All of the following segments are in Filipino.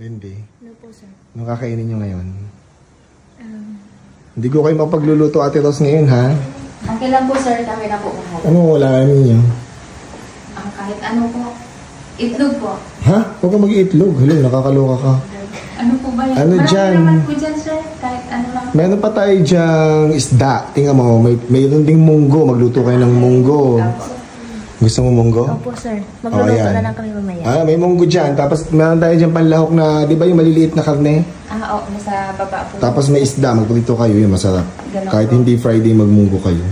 Lindy. Ano po, sir? Anong kakainin nyo ngayon? Hindi ko kayo mapagluluto, Ate Rose, ngayon, ha? Okay lang po, sir. Kami na po kahit. Ano wala ninyo? Kahit ano po. Itlog po. Ha? Huwag ka mag-iitlog. Hello, nakakaloka ka. Ano po ba yan? Ano dyan? Marami naman po dyan, sir. Kahit ano lang. Meron pa tayo dyang isda. Tingnan mo, mayroon ding munggo. Magluto kayo ng munggo. Gusto mo munggo? Opo, sir. Magluluto na lang kami mamaya. May munggo dyan. Tapos meron tayo dyan panlahok na, di ba yung maliliit na karne? Oo, nasa baba po. Tapos may isda. Magprito kayo. Yung masarap. Ganun Kahit po. hindi Friday, magmunggo kayo.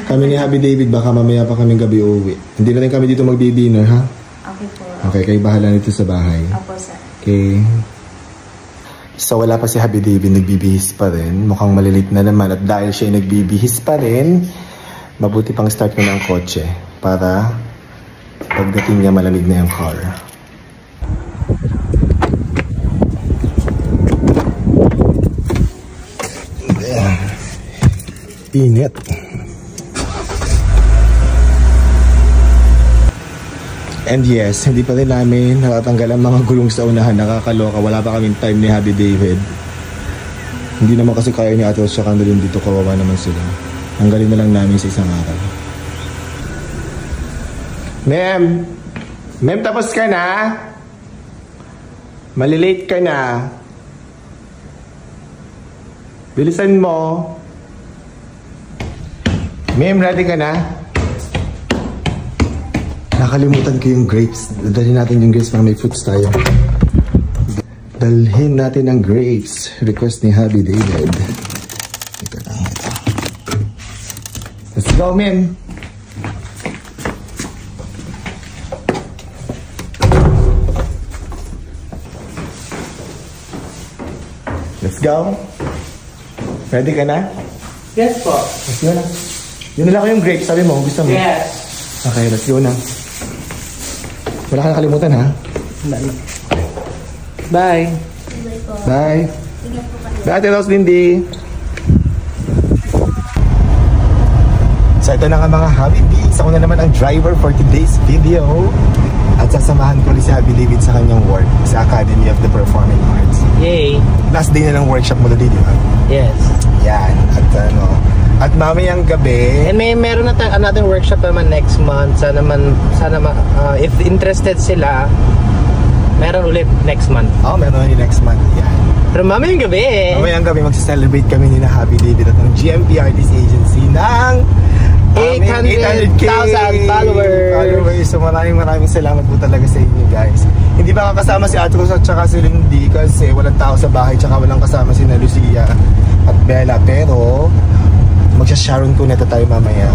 Kami ni Happy David, baka mamaya pa kaming gabi uuwi. Hindi na rin kami dito magdi-dinner, ha? Okay po. Okay, kayo bahala nito sa bahay. Opo, sir. Okay. So wala pa si Happy David, nagbibihis pa rin. Mukhang malilit na naman. At dahil siya nagbibihis pa rin, mabuti pang start ko na ang kotse. Para pagdating niya malamig na yung car. Init. And yes, hindi pa rin namin natatanggal ang mga gulong sa unahan. Nakakaloka. Wala pa kaming time ni Happy David. Hindi naman kasi kaya ni Ate Rose siya kandalin dito. Kawawa naman sila. Tanggalin na lang namin sa isang araw. Ma'am! Ma'am, tapos ka na? Malilate ka na. Bilisan mo. Ma'am, ready ka na? Nakalimutan ko yung grapes. Dalhin natin yung grapes para may fruits tayo. Dalhin natin ang grapes. Request ni Happy David. Ito lang ito. Let's go, ma'am! Let's go. Ready ka na? Yes po. Let's go na. Yun na lang ko yung grapes. Sabi mo, gusto mo? Yes. Okay, let's go na. Wala ka nakalimutan, ha? Bye. Bye. Bye, Ate Rose, Lindy. So ito na nga mga Happy Beats. Ako na naman ang driver for today's video. At sasamahan ko rin si Happy David sa kanyang work sa Academy of the Performing Arts. Yay. Last day na ng workshop mo dito, di ba? Yes. Yan. At mamayang gabi. And meron na tayong another workshop naman next month. Sana if interested sila, meron ulit next month. Meron ulit next month. Yan. Pero mamayang gabi. Mamayang gabi magsa-celebrate kami ni na Happy David at ng GMP Artist Agency ng 800,000 followers. So maraming salamat po talaga sa inyo, guys. Hindi ba kasama si Ate Rose at saka si Lindy kasi walang tao sa bahay tsaka walang kasama si na Lucia at Bella, pero magsha-Sharon Cuneta tayo mamaya.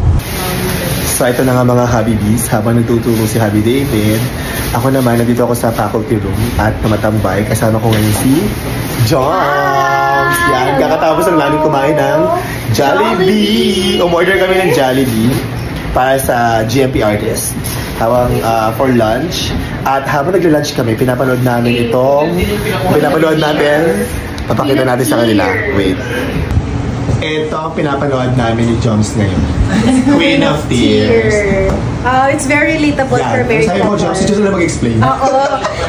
So ito na nga mga Happy Bees, habang nagtuturo si Happy David, ako naman nandito ako sa faculty room at tumatambay. Kasama ko ngayon si Joms. Yan, kakatapos lang namin kumain ng Jollibee. Umorder kami ng Jollibee para sa GMP Artist. Tawang for lunch. At habang nagla-lunch kami, pinapanood natin. Papakita natin sa kanila. Wait. Ito ang pinapanood namin ni Joms ngayon. Queen of Tears. It's very relatable for married Sabi mo, couple. Joms, just na mag-explain.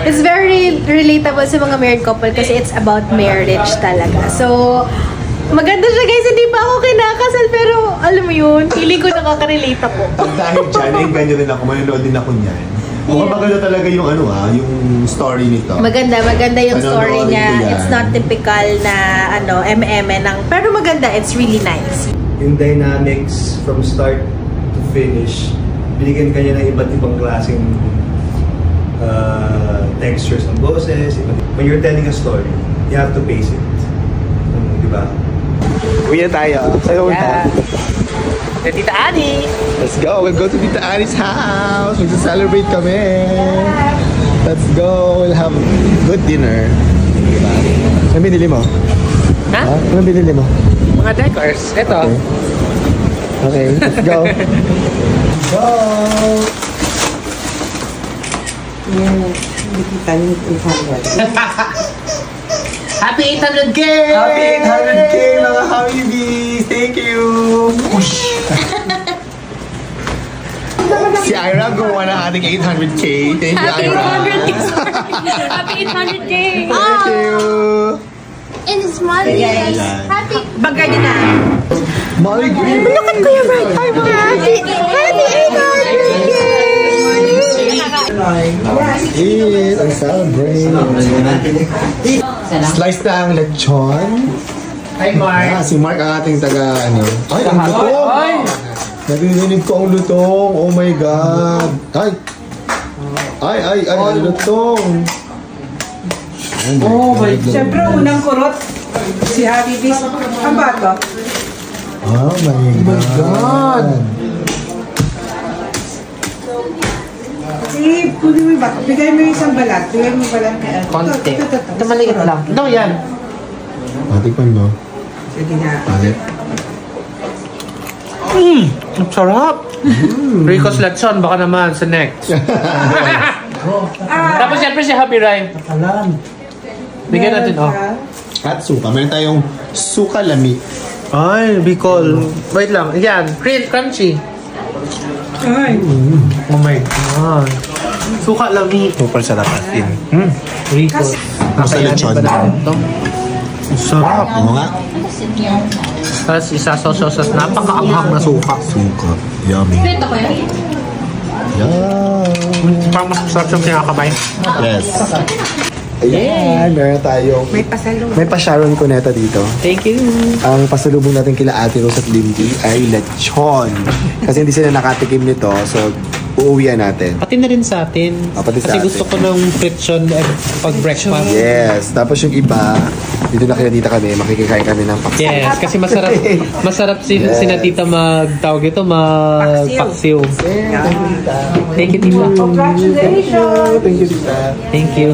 It's very relatable sa mga married couple kasi it's about marriage talaga. So, maganda siya guys. Hindi pa ako kinakasal pero alam mo yun, feeling ko nakaka-relate ako. At dahil dyan, ganyan din ako. Manonood din ako niyan. Mukhang maganda talaga yung yung story nito. Maganda yung story niya. Yan. It's not typical na pero maganda, it's really nice. Yung dynamics from start to finish, binigyan kanya ng iba't ibang klaseng textures ng boses. When you're telling a story, you have to pace it. Di ba? Uwi na tayo. Sa'yo ulit. Tita Annie. Let's go. We'll go to Tita Annie's house. Magsa-celebrate kami. Let's go. We'll have good dinner. Diba? Anong binili mo? Ha? Anong binili mo? Mga decors. Ito. Okay. Let's go. Go! Happy 800K! Happy 800K mga Happy Bees! Thank you! Push! Si Ira gumawa ng ating 800K. Thank you, Happy Ira. 800K. Happy 800K. Thank you. And it's money. Ayan. Happy. Bagay din na. Molly Green. Look at Kuya Bright. Happy 800K. Eat and celebrate. Slice na ang lechon. Hi, Mark. Si Mark ang ating taga, ano. Ay, ang lutong. Narinig ko ang lutong. Oh my God. Ay, ang lutong. Oh my God. Siyempre, unang kurot. Si Habibis. Ang bato. Oh my God. Si, kunin mo yung bato. Bigay mo yung isang balat. Bigay mo yung balat kay Ate. Konti. Ito. Ito maliit lang. Ito yan. Tikman mo. Sige na. Palit. Ang sarap. Rico's Lechon, baka naman sa next. Tapos syempre si Happy Rai. Bigyan natin, oh. At suka. Meron tayong suka lami. Ay, Bicol. Wait lang. Yan. Crunchy. Ay. Oh my God. Suka lami. Super sarap atin. Rico's. Sa lechon. Sarap. Oo nga. Tapos isasaw-saw sa napakaanghang na suka. Suka. Yummy. Yum. Parang mas masarap siyang kinakabay. Yes. Ayan, meron tayong... May pasalubong. May pa-Sharon Cuneta dito. Thank you. Ang pasalubong natin kila Ate Rose at Lindy ay lechon. Kasi hindi sila nakatikim nito, so uuwian natin. Pati na rin sa atin. Pati sa Kasi atin. gusto ko ng friction pag breakfast. Yes. Tapos yung iba, dito na kinatita kami, makikikain kami ng paksiw. Yes, kasi masarap Yes. sina tita magtawag ito, magpaksiw. Thank you, Tita. Thank you, tita. Congratulations! Thank you, Tita. Thank you.